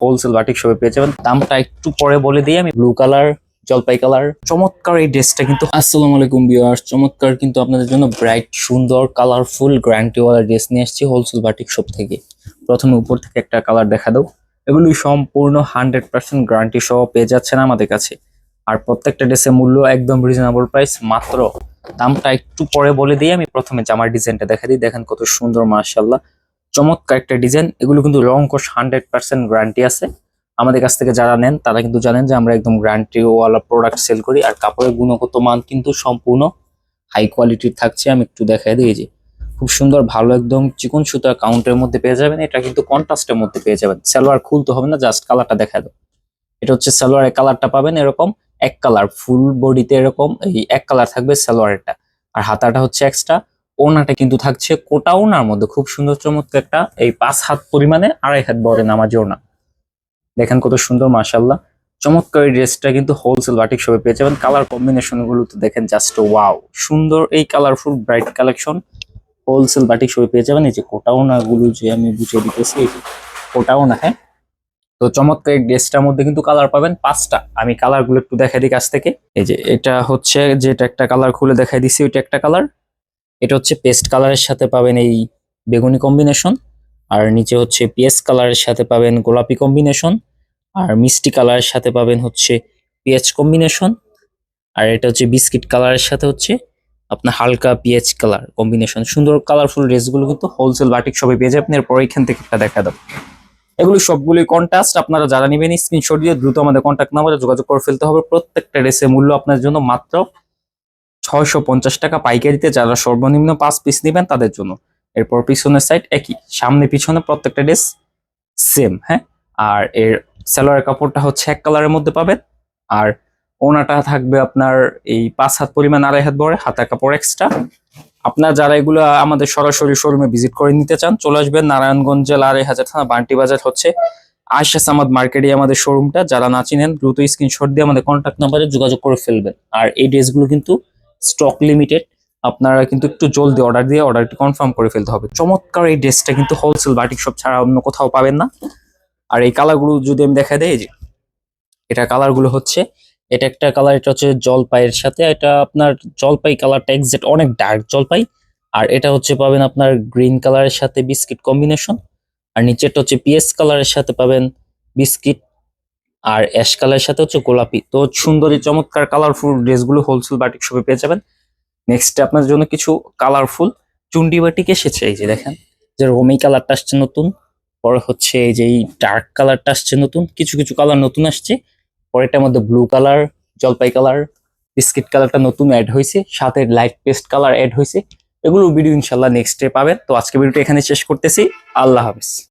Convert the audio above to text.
Wholesale batik শপে পেয়ে যাবেন। দামটা একটু পরে বলে দিই আমি। ব্লু কালার, জলপাই কালার, চমৎকার এই ড্রেসটা কিন্তু। আসসালামু আলাইকুম ভিউয়ার্স, চমৎকার কিন্তু আপনাদের জন্য ব্রাইট, সুন্দর, কালারফুল, গ্যারান্টিওয়ালা ড্রেস নিয়ে আসছি হোলসেল বাটিক শপ থেকে। প্রথমে উপর থেকে একটা কালার দেখা দাও। এগুলি সম্পূর্ণ 100% গ্যারান্টি সহ পেয়ে যাচ্ছেন আমাদের কাছে। আর প্রত্যেকটা ড্রেসের মূল্য একদম রিজনেবল প্রাইস, মাত্র। দামটা একটু পরে বলে দিই আমি। প্রথমে জামার ডিজাইনটা দেখা দিই, দেখেন কত সুন্দর, মাশাআল্লাহ, চমৎকার একটা ডিজাইন। এগুলো কিন্তু রং কোশ 100% গ্যারান্টি আছে। আমাদের কাছ থেকে যারা নেন তারা কিন্তু জানেন যে আমরা একদম গ্যারান্টি ওয়ালা প্রোডাক্ট সেল করি। আর কাপড়ের গুণগত মান কিন্তু সম্পূর্ণ হাই কোয়ালিটির থাকছে। আমি একটু দেখাই দিই, যে খুব সুন্দর, ভালো, একদম চিকন সুতার কাউন্টের মধ্যে পেয়ে যাবেন। এটা কিন্তু কন্ট্রাস্টের মধ্যে পেয়ে যাবেন। সালোয়ার খুলতে হবে না, জাস্ট কালারটা দেখা দাও। এটা হচ্ছে সালোয়ারের কালারটা পাবেন এরকম এক কালার, ফুল বডিতে এরকম এই এক কালার থাকবে সালোয়ারেরটা। আর হাতাটা হচ্ছে এক্সট্রা। ওনাটা কিন্তু থাকছে কোটা ওনার মধ্যে, খুব সুন্দর চমৎকার একটা, এই 5 হাত পরিমাণে 2.5 হাত বড় নামাজি ওনা। দেখেন কত সুন্দর, মাশাআল্লাহ, চমৎকার। এই ড্রেসটা কিন্তু হোলসেল বাটিক শপে পেয়ে যাবেন। কালার কম্বিনেশন গুলো তো দেখেন, জাস্ট ওয়াও, সুন্দর এই colourful bright collection wholesale batik শপে পেয়ে যাবেন। এই যে কোটা ওনা গুলো যে আমি বুঝিয়ে দিতেছি, এই যে কোটা ওনা, হ্যাঁ। তো চমৎকার এই ড্রেসটার মধ্যে কিন্তু কালার পাবেন 5টা। আমি কালার গুলো একটু দেখাই দিই কাছ থেকে। এই যে এটা হচ্ছে, যেটা একটা কালার খুলে দেখাই দিছি, ওইটা একটা কালার। এটা হচ্ছে পেস্ট কালারের সাথে পাবেন এই বেগুনি কম্বিনেশন। আর নিচে হচ্ছে পিএস কালারের সাথে পাবেন গোলাপি কম্বিনেশন। আর মিষ্টি কালারের সাথে পাবেন হচ্ছে পিএচ কম্বিনেশন। আর এটা হচ্ছে বিস্কিট কালারের সাথে হচ্ছে আপনার হালকা পিএচ কালার কম্বিনেশন। সুন্দর কালারফুল ড্রেসগুলো কিন্তু হোলসেল বাটিক শপে পেয়ে যাবেন। এরপর এখান থেকে একটা দেখা দাও। এগুলো সবগুলোই কন্ট্রাস্ট। আপনারা যারা নেবেন স্ক্রিনশট দিয়ে দ্রুত আমাদের কন্ট্যাক্ট নাম্বারে যোগাযোগ করে ফেলতে হবে। প্রত্যেকটা ড্রেসের মূল্য আপনার জন্য মাত্র 650 টাকা পাইকারিতে। যারা সর্বনিম্ন 5 পিস নেবেন তাদের জন্য। এরপর পিছনের সাইড একই, সামনে পিছনে প্রত্যেকটা ড্রেস সেম, হ্যাঁ। আর এর সালোয়ারের কাপড়টা হচ্ছে এক কালারের মধ্যে পাবেন। আর ওনাটা থাকবে আপনার এই 5 হাত পরিমাণ, 2.5 হাত বড়, হাতার কাপড় এক্সট্রা। আপনার যারা এগুলো আমাদের সরাসরি শোরুমে ভিজিট করে নিতে চান, চলে আসবেন নারায়ণগঞ্জ জেলা 2.5 থানা, বান্টি বাজার হচ্ছে আয়েশা সামাদ মার্কেটে আমাদের শোরুমটা। যারা না চিনেন দ্রুত স্ক্রিনশট দিয়ে আমাদের কন্ট্যাক্ট নাম্বারে যোগাযোগ করে ফেলবেন। আর এই ড্রেসগুলো কিন্তু স্টক লিমিটেড, আপনারা কিন্তু একটু জলদি অর্ডার দিয়ে অর্ডারটি কনফার্ম করে ফেলতে হবে। চমৎকার এই ড্রেসটা কিন্তু হোলসেল বাটিক শপ ছাড়া অন্য কোথাও পাবেন না। আর এই কালারগুলো যদি আমি দেখা দেই, যে এটা কালারগুলো হচ্ছে, এটা একটা কালার, এটা হচ্ছে জলপাইয়ের সাথে, এটা আপনার জলপাই কালারটা এক্সাক্ট অনেক ডার্ক জলপাই। আর এটা হচ্ছে পাবেন আপনার গ্রিন কালারের সাথে বিস্কিট কম্বিনেশন। আর নিচেরটা হচ্ছে পিএস কালারের সাথে পাবেন বিস্কিট। আর অ্যাশ কালারের সাথে হচ্ছে গোলাপি। তো সুন্দর এই চমৎকার কালারফুল ড্রেসগুলো হোলসেল বাটিক শপে পেয়ে যাবেন। নেক্সট আপনার জন্য কিছু কালারফুল চুন্ডি বাটিক এসেছে। এই যে দেখেন, যে রোমি কালারটা আসছে নতুন। পরে হচ্ছে এই যে এই ডার্ক কালারটা আসছে নতুন। কিছু কিছু কালার নতুন আসছে। পরেরটার মধ্যে ব্লু কালার, জলপাই কালার, বিস্কিট কালারটা নতুন অ্যাড হয়েছে, সাথে লাইট পেস্ট কালার অ্যাড হয়েছে। এগুলো ভিডিও ইনশাল্লাহ নেক্সট ডে পাবেন। তো আজকে ভিডিওটা এখানে শেষ করতেছি। আল্লাহ হাফেজ।